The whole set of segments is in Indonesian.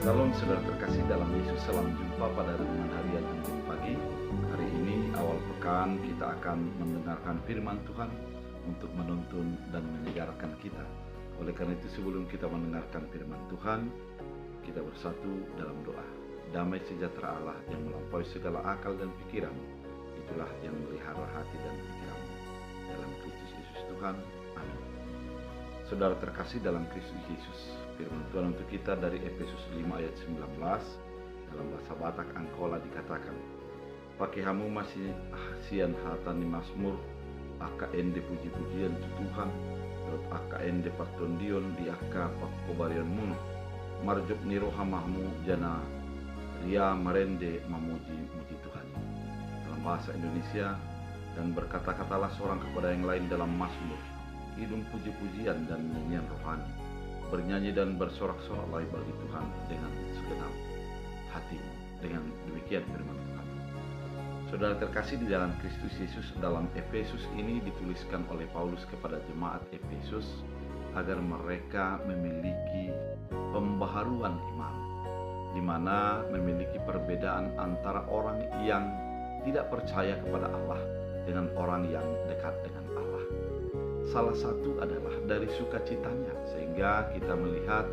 Salam saudara terkasih dalam Yesus, salam jumpa pada renungan harian untuk pagi. Hari ini awal pekan kita akan mendengarkan firman Tuhan untuk menuntun dan menyegarkan kita. Oleh karena itu sebelum kita mendengarkan firman Tuhan, kita bersatu dalam doa. Damai sejahtera Allah yang melampaui segala akal dan pikiran, itulah yang melihara hati dan pikiranmu. Dalam Kristus Yesus Tuhan, amin. Saudara terkasih dalam Kristus Yesus, firman Tuhan untuk kita dari Efesus 5 ayat 19 dalam bahasa Batak Angkola dikatakan, "Pakai hamu masih hasian hatani masmur, aka ende puji-pujian tu Tuhan, terus aka ende patondion di aka pakobarian munu, marjok niroha mahmu jana ria marende memuji Tuhan." Dalam bahasa Indonesia, dan berkata-katalah seorang kepada yang lain dalam mazmur, hidung puji-pujian dan nyanyian rohani, bernyanyi dan bersorak-soraklah bagi Tuhan dengan segenap hatimu. Dengan demikian firman Tuhan. Saudara terkasih di dalam Kristus Yesus, dalam Efesus ini dituliskan oleh Paulus kepada jemaat Efesus agar mereka memiliki pembaharuan iman, di mana memiliki perbedaan antara orang yang tidak percaya kepada Allah dengan orang yang dekat dengan Allah. Salah satu adalah dari sukacitanya, sehingga kita melihat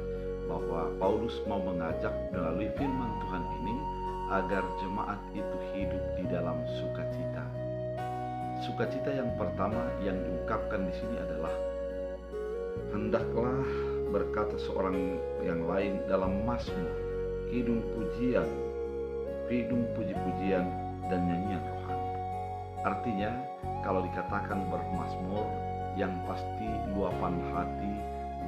bahwa Paulus mau mengajak melalui firman Tuhan ini agar jemaat itu hidup di dalam sukacita. Sukacita yang pertama yang diungkapkan di sini adalah, hendaklah berkata seorang yang lain dalam mazmur, hidung puji-pujian dan nyanyian rohani. Artinya, kalau dikatakan bermazmur, yang pasti luapan hati,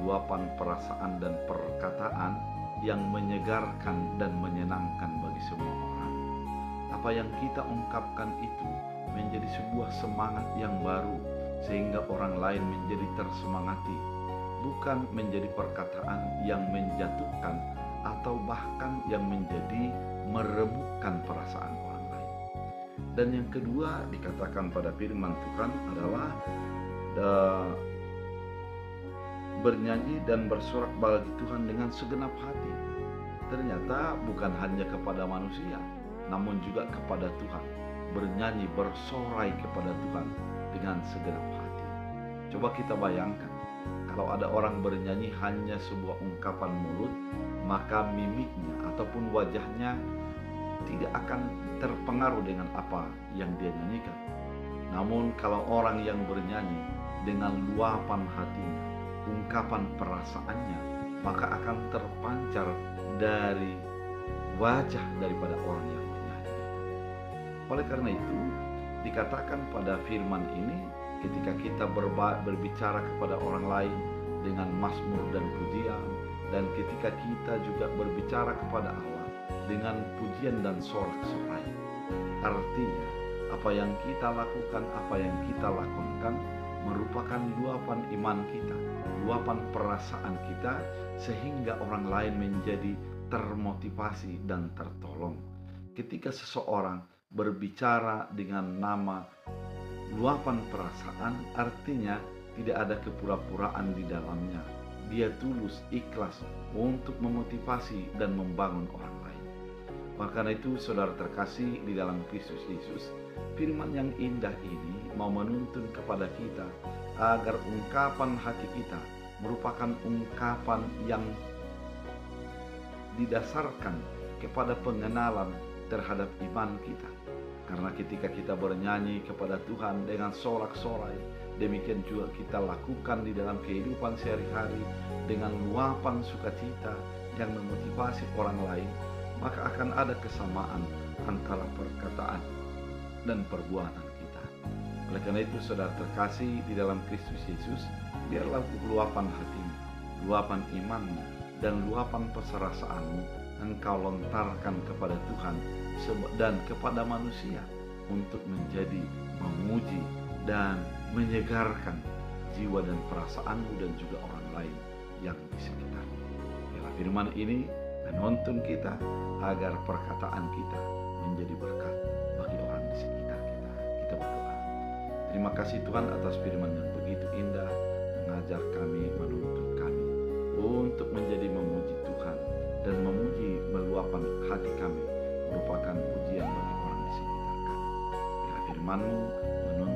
luapan perasaan dan perkataan yang menyegarkan dan menyenangkan bagi semua orang. Apa yang kita ungkapkan itu menjadi sebuah semangat yang baru, sehingga orang lain menjadi tersemangati, bukan menjadi perkataan yang menjatuhkan atau bahkan yang menjadi merebutkan perasaan orang lain. Dan yang kedua dikatakan pada firman Tuhan adalah bernyanyi dan bersorak bagi Tuhan dengan segenap hati. Ternyata bukan hanya kepada manusia, namun juga kepada Tuhan. Bernyanyi, bersorai kepada Tuhan dengan segenap hati. Coba kita bayangkan, kalau ada orang bernyanyi hanya sebuah ungkapan mulut, maka mimiknya ataupun wajahnya tidak akan terpengaruh dengan apa yang dia nyanyikan. Namun kalau orang yang bernyanyi dengan luapan hatinya, ungkapan perasaannya, maka akan terpancar dari wajah daripada orang yang menyanyi. Oleh karena itu, dikatakan pada firman ini, ketika kita berbicara kepada orang lain dengan mazmur dan pujian, dan ketika kita juga berbicara kepada Allah dengan pujian dan sorak-sorai. Artinya, apa yang kita lakukan, apa yang kita lakonkan merupakan luapan iman kita, luapan perasaan kita, sehingga orang lain menjadi termotivasi dan tertolong. Ketika seseorang berbicara dengan nama luapan perasaan, artinya tidak ada kepura-puraan di dalamnya. Dia tulus, ikhlas untuk memotivasi dan membangun orang lain. Karena itu saudara terkasih di dalam Kristus Yesus, firman yang indah ini mau menuntun kepada kita agar ungkapan hati kita merupakan ungkapan yang didasarkan kepada pengenalan terhadap iman kita. Karena ketika kita bernyanyi kepada Tuhan dengan sorak-sorai, demikian juga kita lakukan di dalam kehidupan sehari-hari dengan luapan sukacita yang memotivasi orang lain, maka akan ada kesamaan antara perkataan dan perbuatan kita. Oleh karena itu saudara terkasih di dalam Kristus Yesus, biarlah luapan hatimu, luapan imanmu, dan luapan perserasaanmu engkau lontarkan kepada Tuhan dan kepada manusia untuk menjadi memuji dan menyegarkan jiwa dan perasaanmu dan juga orang lain yang di sekitarmu. Biarlah firman ini menuntun kita agar perkataan kita menjadi berkat bagi orang di sekitar kita. Kita berdoa. Terima kasih Tuhan atas firman yang begitu indah, mengajar kami, menuntun kami untuk menjadi memuji Tuhan dan memuji lulapan hati kami merupakan pujian bagi orang di sekitar kami. Biar firman-Mu menuntun